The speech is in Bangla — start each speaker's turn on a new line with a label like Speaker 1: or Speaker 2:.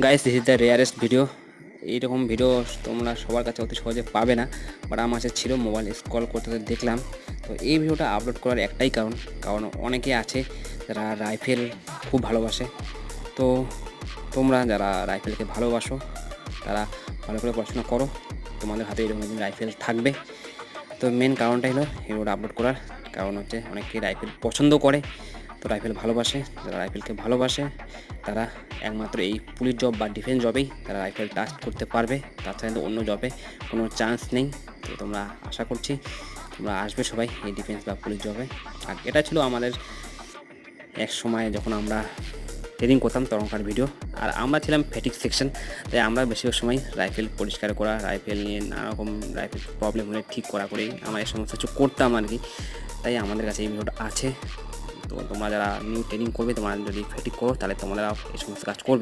Speaker 1: Guys, this is the rarest video. এইরকম ভিডিও তোমরা সবার কাছে অতি সহজে পাবে না, বাট আমার কাছে ছিল। মোবাইল স্ক্রল করতে দেখলাম। তো এই ভিডিওটা আপলোড করার একটাই কারণ অনেকে আছে যারা রাইফেল খুব ভালোবাসে। তো তোমরা যারা রাইফেলকে ভালোবাসো তারা ভালো করে পড়াশোনা করো, তোমাদের হাতে এরকম একদিন রাইফেল থাকবে। তো মেন কারণটাই হলো ভিডিওটা আপলোড করার কারণ হচ্ছে অনেকে রাইফেল পছন্দ করে, তো রাইফেল ভালোবাসে। যারা রাইফেলকে ভালোবাসে তারা একমাত্র এই পুলিশ জব বা ডিফেন্স জবেই তারা রাইফেল টাচ করতে পারবে, তাছাড়া কিন্তু অন্য জবে কোনো চান্স নেই। তো তোমরা আশা করছি তোমরা আসবে সবাই এই ডিফেন্স বা পুলিশ জবে। আর এটা ছিল আমাদের এক সময় যখন আমরা ট্রেনিং করতাম তখনকার ভিডিও। আর আমরা ছিলাম ফ্যাটিক সেকশন, তাই আমরা বেশিরভাগ সময় রাইফেল পরিষ্কার করা, রাইফেল নিয়ে নানারকম রাইফেল প্রবলেম হলে ঠিক করা করেই আমরা এই সমস্ত কিছু করতাম আর কি। তাই আমাদের কাছে এই ভিডিওটা আছে। তো তোমরা যারা নিউ ট্রেনিং করবে, তোমরা যদি ফ্যাটিক করো তাহলে তোমরা এই সমস্ত কাজ করবে।